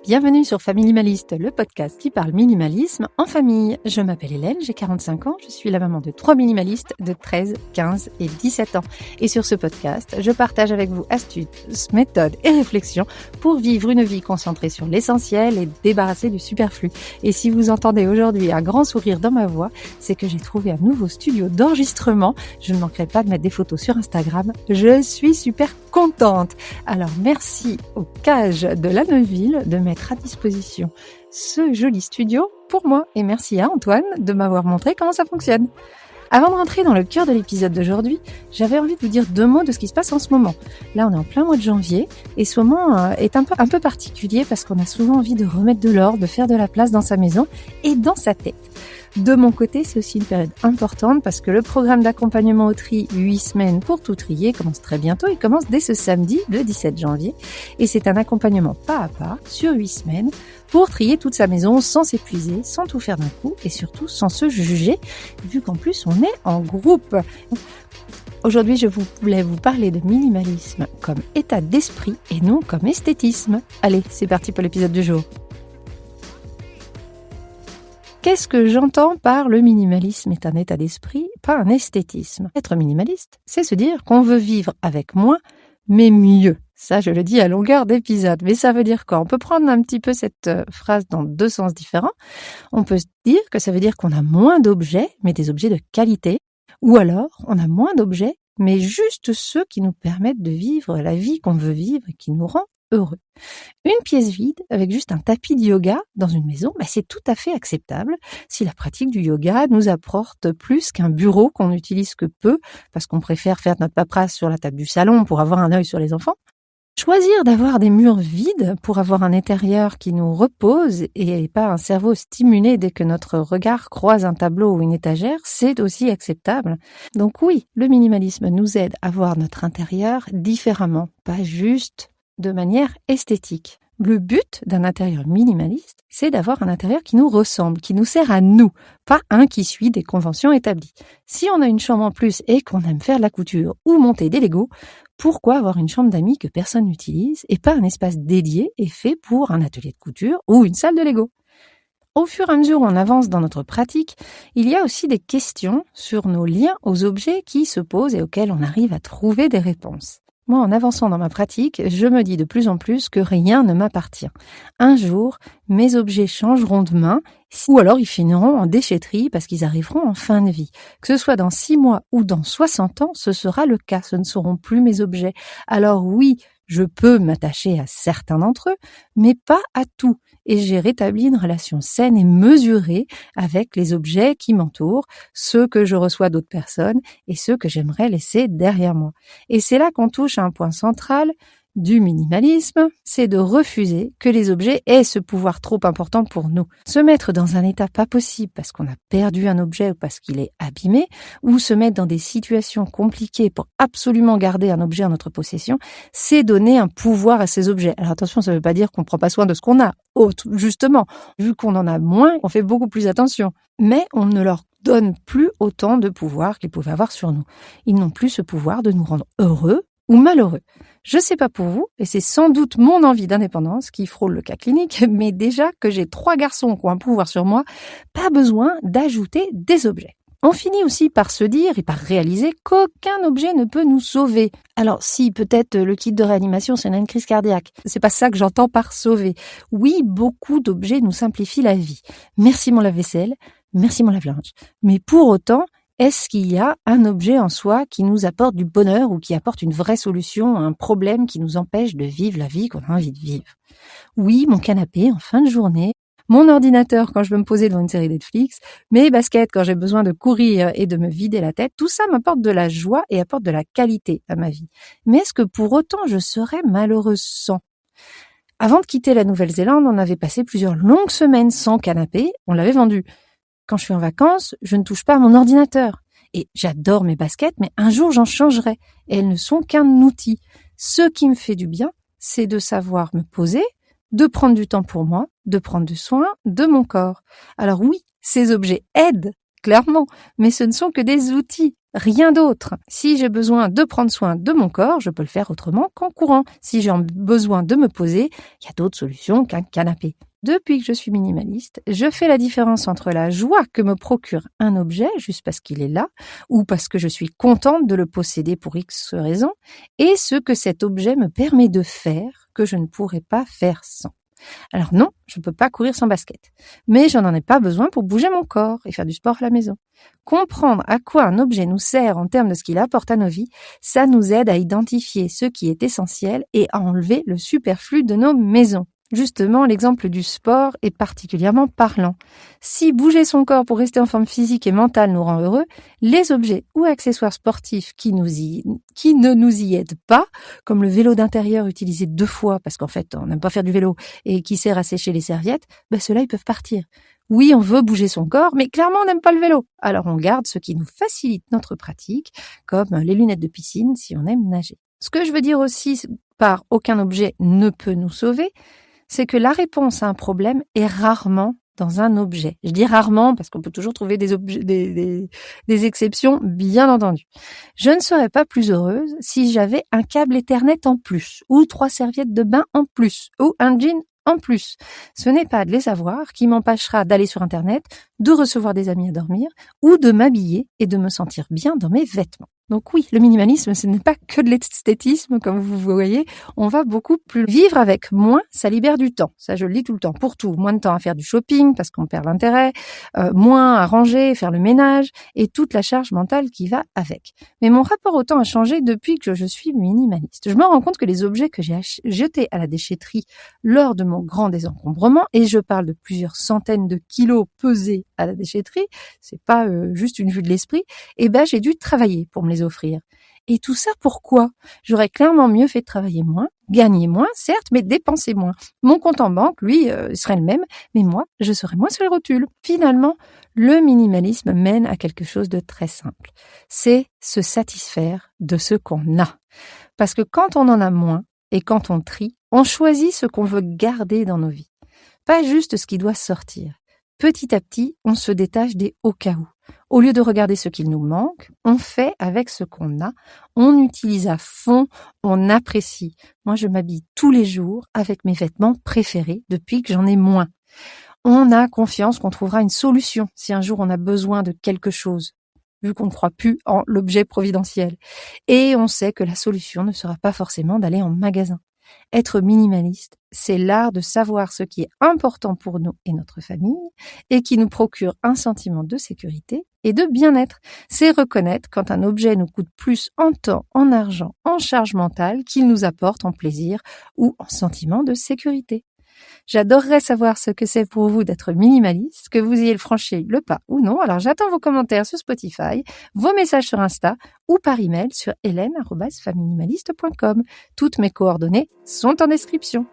Bienvenue sur Familimaliste, le podcast qui parle minimalisme en famille. Je m'appelle Hélène, j'ai 45 ans, je suis la maman de 3 minimalistes de 13, 15 et 17 ans. Et sur ce podcast, je partage avec vous astuces, méthodes et réflexions pour vivre une vie concentrée sur l'essentiel et débarrassée du superflu. Et si vous entendez aujourd'hui un grand sourire dans ma voix, c'est que j'ai trouvé un nouveau studio d'enregistrement. Je ne manquerai pas de mettre des photos sur Instagram. Je suis super contente. Alors merci au Cage de la Neuville de mettre à disposition ce joli studio pour moi. Et merci à Antoine de m'avoir montré comment ça fonctionne. Avant de rentrer dans le cœur de l'épisode d'aujourd'hui, j'avais envie de vous dire 2 mots de ce qui se passe en ce moment. Là, on est en plein mois de janvier et ce moment est un peu particulier parce qu'on a souvent envie de remettre de l'ordre, de faire de la place dans sa maison et dans sa tête. De mon côté, c'est aussi une période importante parce que le programme d'accompagnement au tri 8 semaines pour tout trier commence très bientôt. Il commence dès ce samedi, le 17 janvier. Et c'est un accompagnement pas à pas sur 8 semaines pour trier toute sa maison sans s'épuiser, sans tout faire d'un coup et surtout sans se juger, vu qu'en plus on est en groupe. Aujourd'hui, je voulais vous parler de minimalisme comme état d'esprit et non comme esthétisme. Allez, c'est parti pour l'épisode du jour. Qu'est-ce que j'entends par le minimalisme est un état d'esprit, pas un esthétisme. Être minimaliste, c'est se dire qu'on veut vivre avec moins, mais mieux. Ça, je le dis à longueur d'épisode. Mais ça veut dire quoi ? On peut prendre un petit peu cette phrase dans 2 sens différents. On peut se dire que ça veut dire qu'on a moins d'objets, mais des objets de qualité. Ou alors, on a moins d'objets, mais juste ceux qui nous permettent de vivre la vie qu'on veut vivre et qui nous rend heureux. Une pièce vide avec juste un tapis de yoga dans une maison, c'est tout à fait acceptable si la pratique du yoga nous apporte plus qu'un bureau qu'on n'utilise que peu parce qu'on préfère faire notre paperasse sur la table du salon pour avoir un œil sur les enfants. Choisir d'avoir des murs vides pour avoir un intérieur qui nous repose et pas un cerveau stimulé dès que notre regard croise un tableau ou une étagère, c'est aussi acceptable. Donc oui, le minimalisme nous aide à voir notre intérieur différemment, pas juste de manière esthétique. Le but d'un intérieur minimaliste, c'est d'avoir un intérieur qui nous ressemble, qui nous sert à nous, pas un qui suit des conventions établies. Si on a une chambre en plus et qu'on aime faire de la couture ou monter des Legos, pourquoi avoir une chambre d'amis que personne n'utilise et pas un espace dédié et fait pour un atelier de couture ou une salle de Lego ? Au fur et à mesure où on avance dans notre pratique, il y a aussi des questions sur nos liens aux objets qui se posent et auxquels on arrive à trouver des réponses. Moi, en avançant dans ma pratique, je me dis de plus en plus que rien ne m'appartient. Un jour, mes objets changeront de main, ou alors ils finiront en déchetterie parce qu'ils arriveront en fin de vie. Que ce soit dans 6 mois ou dans 60 ans, ce sera le cas, ce ne seront plus mes objets. Alors oui, je peux m'attacher à certains d'entre eux, mais pas à tout. Et j'ai rétabli une relation saine et mesurée avec les objets qui m'entourent, ceux que je reçois d'autres personnes et ceux que j'aimerais laisser derrière moi. Et c'est là qu'on touche à un point central du minimalisme, c'est de refuser que les objets aient ce pouvoir trop important pour nous. Se mettre dans un état pas possible parce qu'on a perdu un objet ou parce qu'il est abîmé, ou se mettre dans des situations compliquées pour absolument garder un objet en notre possession, c'est donner un pouvoir à ces objets. Alors attention, ça ne veut pas dire qu'on ne prend pas soin de ce qu'on a. Justement, vu qu'on en a moins, on fait beaucoup plus attention. Mais on ne leur donne plus autant de pouvoir qu'ils pouvaient avoir sur nous. Ils n'ont plus ce pouvoir de nous rendre heureux ou malheureux. Je sais pas pour vous, et c'est sans doute mon envie d'indépendance qui frôle le cas clinique, mais déjà que j'ai 3 garçons qui ont un pouvoir sur moi, pas besoin d'ajouter des objets. On finit aussi par se dire et par réaliser qu'aucun objet ne peut nous sauver. Alors si, peut-être le kit de réanimation, c'est une crise cardiaque. C'est pas ça que j'entends par sauver. Oui, beaucoup d'objets nous simplifient la vie. Merci mon lave-vaisselle, merci mon lave-linge. Mais pour autant, est-ce qu'il y a un objet en soi qui nous apporte du bonheur ou qui apporte une vraie solution à un problème qui nous empêche de vivre la vie qu'on a envie de vivre ? Oui, mon canapé en fin de journée, mon ordinateur quand je veux me poser devant une série Netflix, mes baskets quand j'ai besoin de courir et de me vider la tête, tout ça m'apporte de la joie et apporte de la qualité à ma vie. Mais est-ce que pour autant je serais malheureuse sans ? Avant de quitter la Nouvelle-Zélande, on avait passé plusieurs longues semaines sans canapé, on l'avait vendu. Quand je suis en vacances, je ne touche pas à mon ordinateur. Et j'adore mes baskets, mais un jour j'en changerai. Et elles ne sont qu'un outil. Ce qui me fait du bien, c'est de savoir me poser, de prendre du temps pour moi, de prendre du soin de mon corps. Alors oui, ces objets aident clairement, mais ce ne sont que des outils, rien d'autre. Si j'ai besoin de prendre soin de mon corps, je peux le faire autrement qu'en courant. Si j'ai besoin de me poser, il y a d'autres solutions qu'un canapé. Depuis que je suis minimaliste, je fais la différence entre la joie que me procure un objet juste parce qu'il est là ou parce que je suis contente de le posséder pour X raisons et ce que cet objet me permet de faire que je ne pourrais pas faire sans. Alors non, je ne peux pas courir sans basket, mais je n'en ai pas besoin pour bouger mon corps et faire du sport à la maison. Comprendre à quoi un objet nous sert en termes de ce qu'il apporte à nos vies, ça nous aide à identifier ce qui est essentiel et à enlever le superflu de nos maisons. Justement, l'exemple du sport est particulièrement parlant. Si bouger son corps pour rester en forme physique et mentale nous rend heureux, les objets ou accessoires sportifs qui ne nous y aident pas, comme le vélo d'intérieur utilisé 2 fois parce qu'en fait on n'aime pas faire du vélo et qui sert à sécher les serviettes, ceux-là ils peuvent partir. Oui, on veut bouger son corps, mais clairement on n'aime pas le vélo. Alors on garde ce qui nous facilite notre pratique, comme les lunettes de piscine si on aime nager. Ce que je veux dire aussi par aucun objet ne peut nous sauver, c'est que la réponse à un problème est rarement dans un objet. Je dis rarement parce qu'on peut toujours trouver des exceptions, bien entendu. Je ne serais pas plus heureuse si j'avais un câble Ethernet en plus, ou 3 serviettes de bain en plus, ou un jean en plus. Ce n'est pas de les avoir qui m'empêchera d'aller sur Internet, de recevoir des amis à dormir, ou de m'habiller et de me sentir bien dans mes vêtements. Donc oui, le minimalisme, ce n'est pas que de l'esthétisme, comme vous voyez. On va beaucoup plus vivre avec moins, ça libère du temps. Ça, je le dis tout le temps, pour tout. Moins de temps à faire du shopping, parce qu'on perd l'intérêt, moins à ranger, faire le ménage, et toute la charge mentale qui va avec. Mais mon rapport au temps a changé depuis que je suis minimaliste. Je me rends compte que les objets que j'ai jetés à la déchetterie lors de mon grand désencombrement, et je parle de plusieurs centaines de kilos pesés à la déchetterie, c'est pas juste une vue de l'esprit, j'ai dû travailler pour me les offrir. Et tout ça pourquoi ? J'aurais clairement mieux fait de travailler moins, gagner moins, certes, mais dépenser moins. Mon compte en banque, lui, serait le même, mais moi, je serais moins sur les rotules. Finalement, le minimalisme mène à quelque chose de très simple. C'est se satisfaire de ce qu'on a. Parce que quand on en a moins et quand on trie, on choisit ce qu'on veut garder dans nos vies. Pas juste ce qui doit sortir. Petit à petit, on se détache des au cas où. Au lieu de regarder ce qu'il nous manque, on fait avec ce qu'on a, on utilise à fond, on apprécie. Moi, je m'habille tous les jours avec mes vêtements préférés depuis que j'en ai moins. On a confiance qu'on trouvera une solution si un jour on a besoin de quelque chose, vu qu'on ne croit plus en l'objet providentiel. Et on sait que la solution ne sera pas forcément d'aller en magasin. Être minimaliste, c'est l'art de savoir ce qui est important pour nous et notre famille et qui nous procure un sentiment de sécurité et de bien-être. C'est reconnaître quand un objet nous coûte plus en temps, en argent, en charge mentale qu'il nous apporte en plaisir ou en sentiment de sécurité. J'adorerais savoir ce que c'est pour vous d'être minimaliste, que vous ayez franchi le pas ou non. Alors j'attends vos commentaires sur Spotify, vos messages sur Insta ou par email sur hélène@faminimaliste.com. Toutes mes coordonnées sont en description.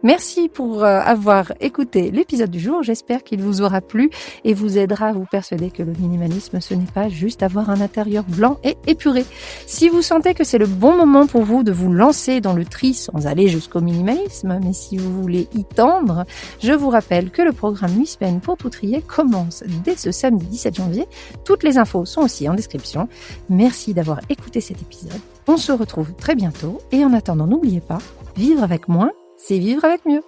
Merci pour avoir écouté l'épisode du jour. J'espère qu'il vous aura plu et vous aidera à vous persuader que le minimalisme, ce n'est pas juste avoir un intérieur blanc et épuré. Si vous sentez que c'est le bon moment pour vous de vous lancer dans le tri sans aller jusqu'au minimalisme, mais si vous voulez y tendre, je vous rappelle que le programme 8 semaines pour tout trier commence dès ce samedi 17 janvier. Toutes les infos sont aussi en description. Merci d'avoir écouté cet épisode. On se retrouve très bientôt et en attendant, n'oubliez pas, vivre avec moins, c'est vivre avec mieux.